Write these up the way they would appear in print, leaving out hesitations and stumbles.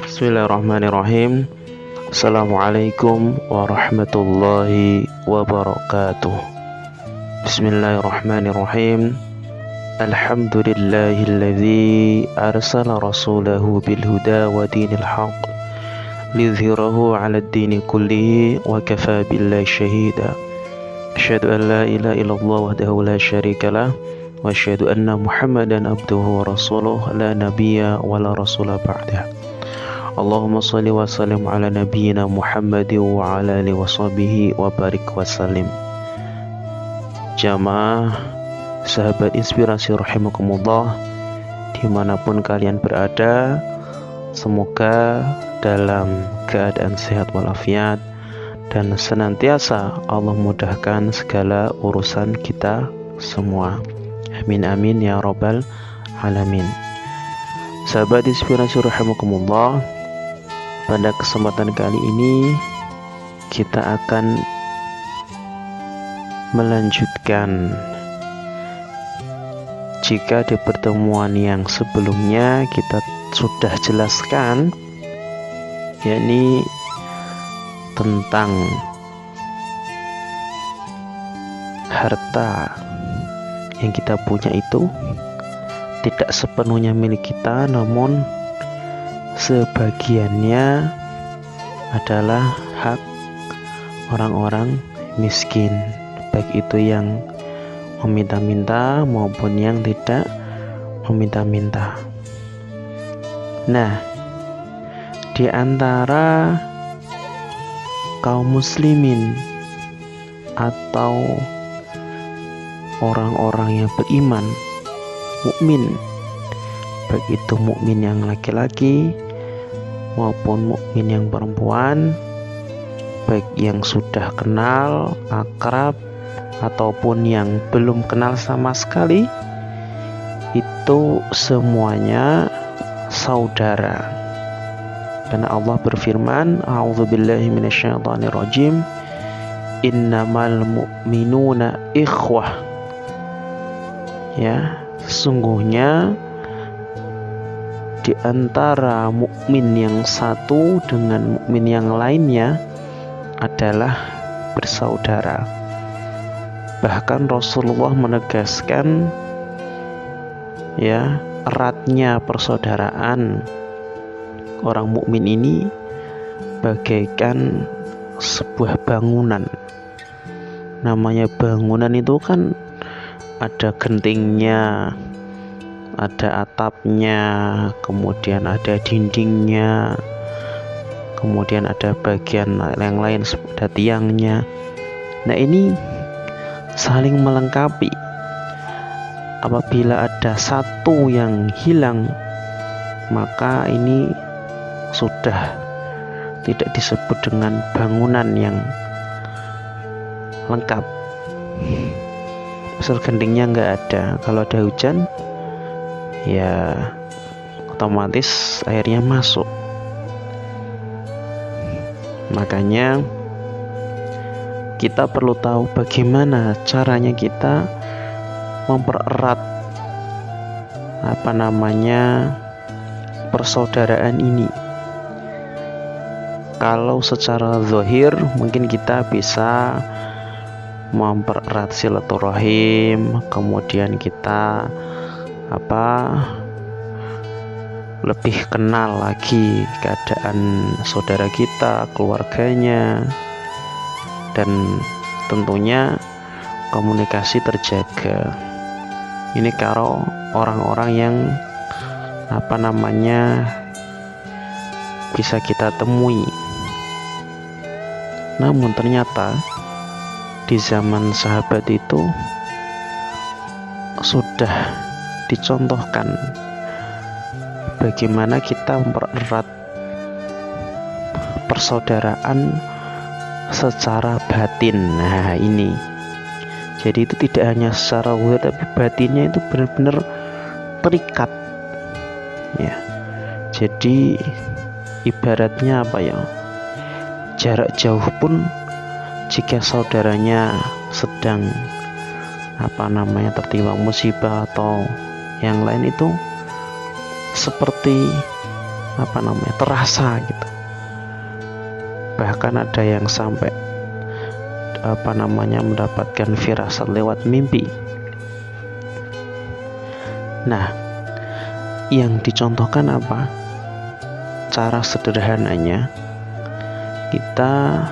Bismillahirrahmanirrahim. Assalamualaikum warahmatullahi wabarakatuh. Bismillahirrahmanirrahim. Alhamdulillahilladzi arsala rasulahu bilhuda wa dinil haq liyudhhirahu 'ala ad-dini kullihi wa kafa billahi shahida. Asyhadu an la ilaha illallah wahdahu la syarikalah wa asyhadu anna Muhammadan abduhu wa rasuluh la nabiyya wa la rasula ba'dah. Allahumma salli wa sallim ala nabiyyina Muhammad wa ala alihi wa sahbihi wa barik wa sallim. Jamaah sahabat inspirasi rahimakumullah, dimanapun kalian berada, semoga dalam keadaan sehat walafiat dan senantiasa Allah mudahkan segala urusan kita semua. Amin amin ya rabbal alamin. Sahabat inspirasi rahimakumullah, pada kesempatan kali ini kita akan melanjutkan jika di pertemuan yang sebelumnya kita sudah jelaskan, yakni tentang harta yang kita punya itu tidak sepenuhnya milik kita, namun sebagiannya adalah hak orang-orang miskin, baik itu yang meminta-minta maupun yang tidak meminta-minta. Nah, di antara kaum muslimin atau orang-orang yang beriman, mukmin, baik itu mukmin yang laki-laki maupun mukmin yang perempuan, baik yang sudah kenal akrab ataupun yang belum kenal sama sekali, itu semuanya saudara. Karena Allah berfirman, a'udzubillahi minasyaitonirrajim, innamal mu'minuna ikhwah. Ya, sesungguhnya di antara mukmin yang satu dengan mukmin yang lainnya adalah bersaudara. Bahkan Rasulullah menegaskan, ya, eratnya persaudaraan orang mukmin ini bagaikan sebuah bangunan. Namanya bangunan itu kan ada gentingnya, ada atapnya, kemudian ada dindingnya, kemudian ada bagian yang lain seperti tiangnya. Nah, ini saling melengkapi. Apabila ada satu yang hilang, maka ini sudah tidak disebut dengan bangunan yang lengkap. Misal gentingnya nggak ada, kalau ada hujan ya otomatis airnya masuk. Makanya kita perlu tahu bagaimana caranya kita mempererat persaudaraan ini. Kalau secara zahir mungkin kita bisa mempererat silaturahim, kemudian kita lebih kenal lagi keadaan saudara kita, keluarganya, dan tentunya komunikasi terjaga. Ini kalau orang-orang yang bisa kita temui. Namun ternyata di zaman sahabat itu sudah dicontohkan bagaimana kita mempererat persaudaraan secara batin. Nah, ini jadi itu tidak hanya secara zahir, tapi batinnya itu benar-benar terikat, ya. Jadi ibaratnya jarak jauh pun jika saudaranya sedang tertimpa musibah atau yang lain, itu seperti terasa gitu. Bahkan ada yang sampai mendapatkan firasat lewat mimpi. Nah, yang dicontohkan apa? Cara sederhananya, kita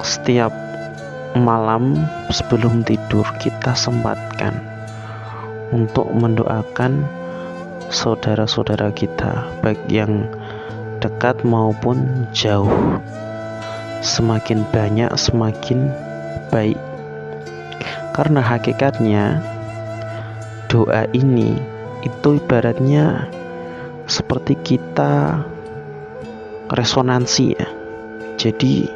setiap malam sebelum tidur kita sempatkan untuk mendoakan saudara-saudara kita, baik yang dekat maupun jauh. Semakin banyak semakin baik, karena hakikatnya doa ini itu ibaratnya seperti kita resonansi ya. Jadi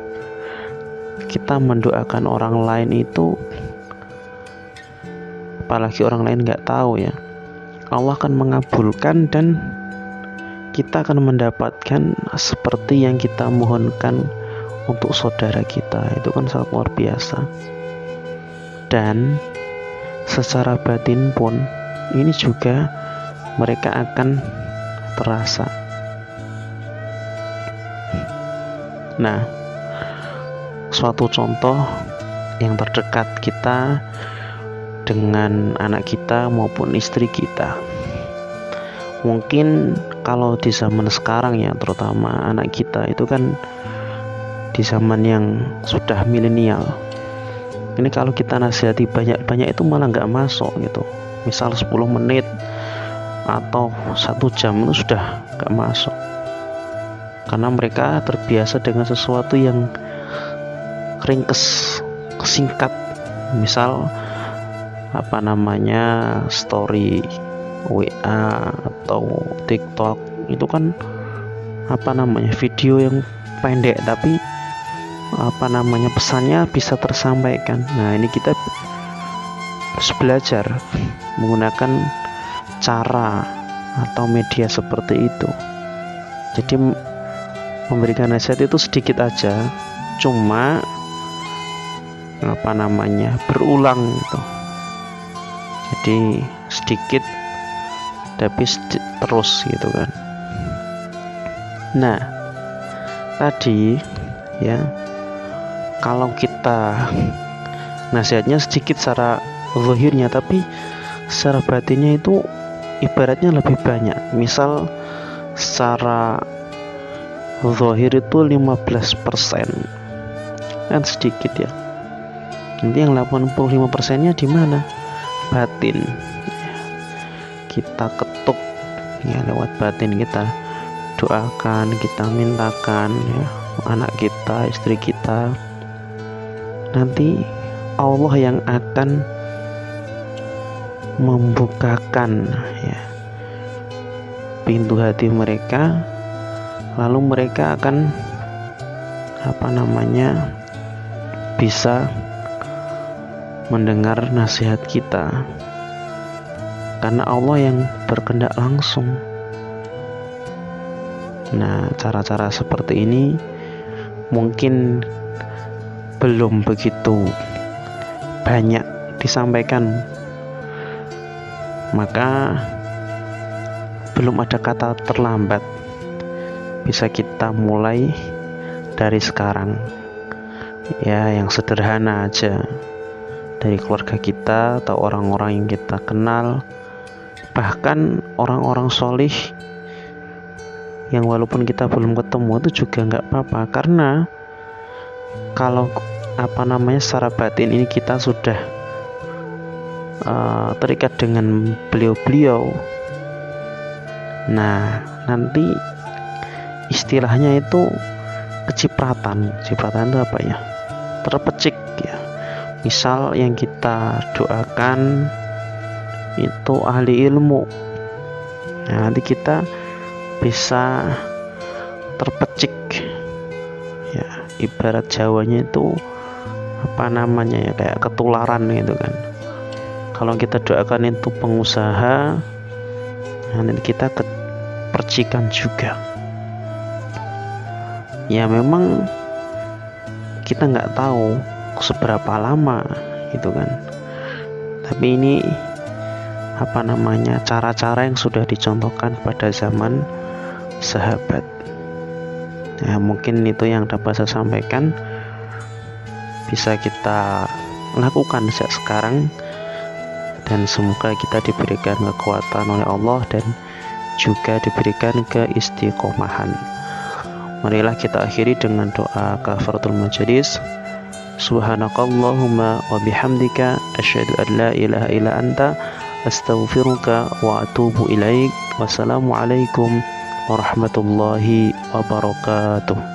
kita mendoakan orang lain itu, apalagi orang lain nggak tahu ya, Allah akan mengabulkan dan kita akan mendapatkan seperti yang kita mohonkan untuk saudara kita. Itu kan sangat luar biasa. Dan secara batin pun ini juga mereka akan terasa. Nah, suatu contoh yang terdekat kita dengan anak kita maupun istri kita. Mungkin kalau di zaman sekarang ya, terutama anak kita itu kan di zaman yang sudah milenial. Ini kalau kita nasihati banyak-banyak itu malah nggak masuk gitu. Misal 10 menit atau 1 jam itu sudah nggak masuk, karena mereka terbiasa dengan sesuatu yang ringkes, singkat. Misal story WA atau TikTok itu kan video yang pendek tapi pesannya bisa tersampaikan. Nah, ini kita harus belajar menggunakan cara atau media seperti itu. Jadi memberikan nasihat itu sedikit aja, cuma berulang gitu. Jadi sedikit tapi terus gitu kan. Nah, tadi ya, kalau kita nasihatnya sedikit secara zahirnya, tapi secara batinnya itu ibaratnya lebih banyak. Misal secara zahir itu 15% kan sedikit ya. Nanti yang 85%-nya di mana? Batin. Kita ketuk ya, lewat batin kita doakan, kita mintakan ya, anak kita, istri kita. Nanti Allah yang akan membukakan ya pintu hati mereka, lalu mereka akan bisa mendengar nasihat kita, karena Allah yang berkehendak langsung. Nah, cara-cara seperti ini mungkin belum begitu banyak disampaikan, maka belum ada kata terlambat. Bisa kita mulai dari sekarang ya, yang sederhana aja, dari keluarga kita atau orang-orang yang kita kenal, bahkan orang-orang solih yang walaupun kita belum ketemu itu juga nggak apa-apa. Karena kalau secara batin ini kita sudah terikat dengan beliau-beliau, nah nanti istilahnya itu kecipratan itu apa ya, terpecik ya. Misal yang kita doakan itu ahli ilmu, nah nanti kita bisa terpecik ya, ibarat Jawanya itu kayak ketularan gitu kan. Kalau kita doakan itu pengusaha, nanti kita kepercikan juga ya. Memang kita nggak tahu seberapa lama gitu kan, tapi ini cara-cara yang sudah dicontohkan pada zaman sahabat. Ya, mungkin itu yang dapat saya sampaikan, bisa kita lakukan sejak sekarang, dan semoga kita diberikan kekuatan oleh Allah dan juga diberikan keistiqomahan. Marilah kita akhiri dengan doa kafaratul majelis. Subhanakallahumma wa bihamdika asyhadu an la ilaha illa anta astaghfiruka wa atubu ilaik. Wassalamualaikum warahmatullahi wabarakatuh.